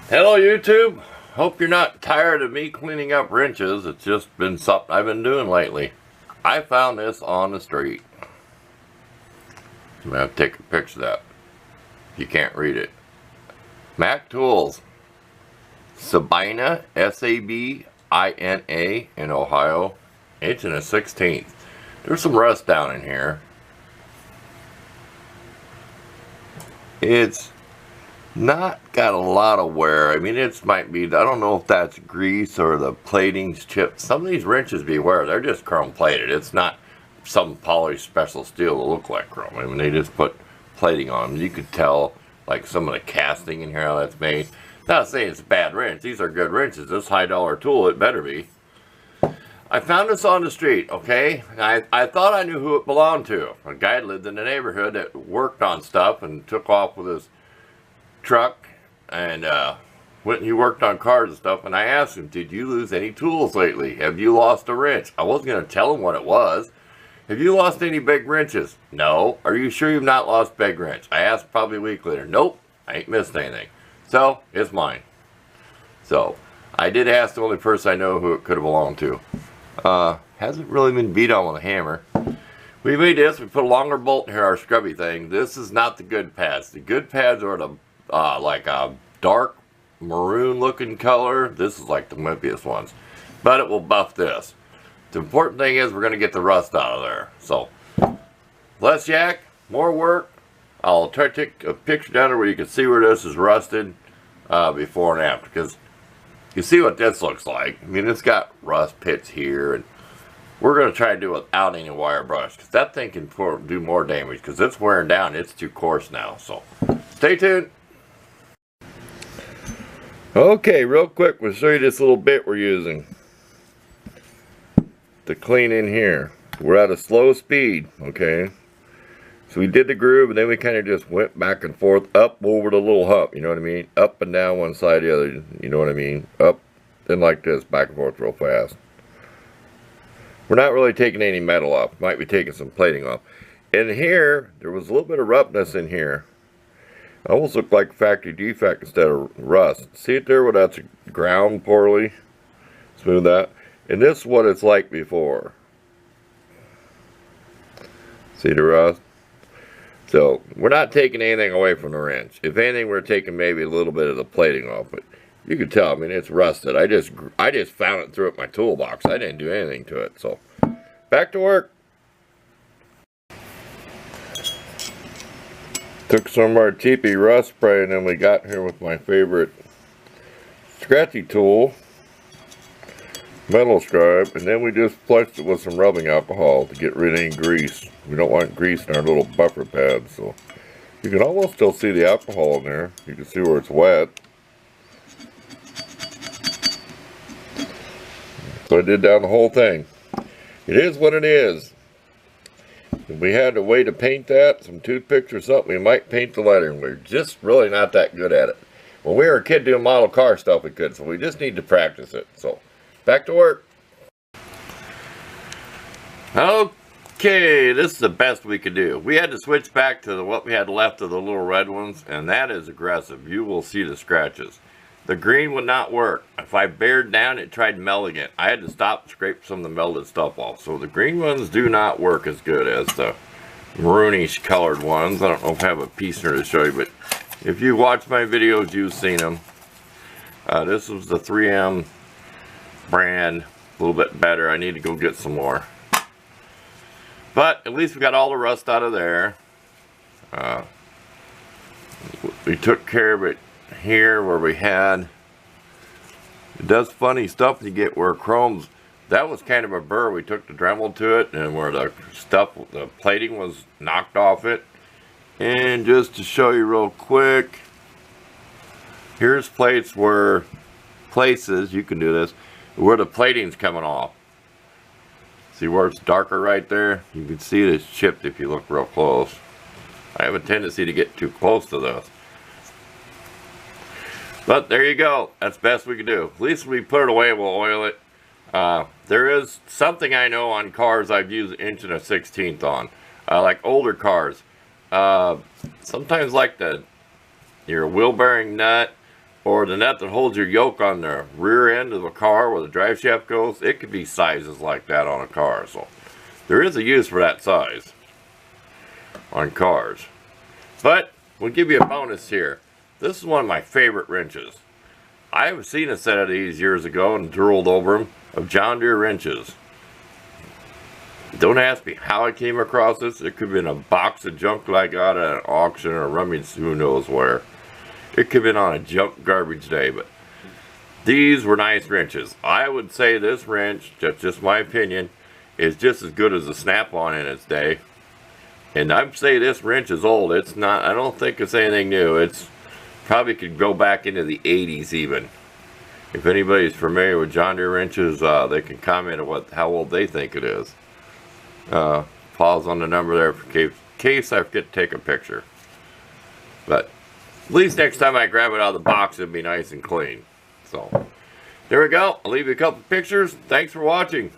Hello YouTube. Hope you're not tired of me cleaning up wrenches. It's just been something I've been doing lately. I found this on the street. I'm going to take a picture of that. You can't read it. Mac Tools. Sabina, S-A-B-I-N-A in Ohio. 1/16. There's some rust down in here. It's not got a lot of wear. I mean, it might be, I don't know if that's grease or the plating's chipped. Some of these wrenches be wear. They're just chrome plated. It's not some polished special steel that look like chrome. I mean, they just put plating on them. You could tell, like, some of the casting in here, how that's made. Not saying it's a bad wrench. These are good wrenches. This high dollar tool, it better be. I found this on the street, okay? I thought I knew who it belonged to. A guy lived in the neighborhood that worked on stuff and took off with his truck and he worked on cars and stuff, and I asked him, did you lose any tools lately? Have you lost a wrench? I wasn't going to tell him what it was. Have you lost any big wrenches? No. Are you sure you've not lost big wrench? I asked probably a week later. Nope, I ain't missed anything. So it's mine. So I did ask the only person I know who it could have belonged to. Hasn't really been beat on with a hammer. We made this. We put a longer bolt in here, our scrubby thing. This is not the good pads. The good pads are the like a dark maroon looking color. This is like the wimpiest ones, but it will buff this. The important thing is we're going to get the rust out of there. So less yak, more work. I'll try to take a picture down there where you can see where this is rusted before and after, because you see what this looks like. I mean, it's got rust pits here, and we're going to try to do it without any wire brush, because that thing can do more damage, because it's wearing down. It's too coarse now. So stay tuned. Okay, real quick, we'll show you this little bit we're using to clean in here. We're at a slow speed, okay? So we did the groove, and then we kind of just went back and forth, up over the little hump, you know what I mean? Up and down one side, the other, you know what I mean? Up, then like this, back and forth real fast. We're not really taking any metal off. Might be taking some plating off. In here, there was a little bit of roughness in here. It almost looked like factory defect instead of rust. See it there where that's ground poorly? Smooth that. And this is what it's like before. See the rust? So, we're not taking anything away from the wrench. If anything, we're taking maybe a little bit of the plating off. But you can tell, I mean, it's rusted. I just found it through my toolbox. I didn't do anything to it. So, back to work. Took some of our cheapy rust spray, and then we got here with my favorite scratchy tool, metal scribe, and then we just flushed it with some rubbing alcohol to get rid of any grease. We don't want grease in our little buffer pads, so you can almost still see the alcohol in there. You can see where it's wet. So I did down the whole thing. It is what it is. If we had a way to paint that, some toothpicks or something, we might paint the lettering. We're just really not that good at it. When we were a kid doing model car stuff, we could, so we just need to practice it. So, back to work. Okay, this is the best we could do. We had to switch back to what we had left of the little red ones, and that is aggressive. You will see the scratches. The green would not work. If I bared down, it tried melding it. I had to stop and scrape some of the melded stuff off. So the green ones do not work as good as the maroonish colored ones. I don't know if I have a piece here to show you, but if you watch my videos, you've seen them. This was the 3M brand, a little bit better. I need to go get some more. But at least we got all the rust out of there. We took care of it here where we had, it does funny stuff you get where chrome's, that was kind of a burr. We took the Dremel to it, and where the stuff, the plating was knocked off it. And just to show you real quick, here's plates where, places, you can do this, where the plating's coming off. See where it's darker right there? You can see it's chipped if you look real close. I have a tendency to get too close to this. But there you go. That's the best we can do. At least we put it away, we'll oil it. There is something I know on cars I've used 1/16 on. Like older cars. Sometimes like your wheel bearing nut or the nut that holds your yoke on the rear end of a car where the drive shaft goes, it could be sizes like that on a car. So there is a use for that size on cars. But we'll give you a bonus here. This is one of my favorite wrenches. I have seen a set of these years ago and drooled over them, of John Deere wrenches. Don't ask me how I came across this. It could have been a box of junk that I got at an auction or a rummage who knows where. It could have been on a junk garbage day, but these were nice wrenches. I would say this wrench, that's just my opinion, is just as good as a Snap-on in its day. And I'd say this wrench is old. It's not, I don't think it's anything new. It's probably could go back into the 80s even. If anybody's familiar with John Deere wrenches, they can comment on how old they think it is. Pause on the number there in case I forget to take a picture. But at least next time I grab it out of the box, it'll be nice and clean. So there we go. I'll leave you a couple pictures. Thanks for watching.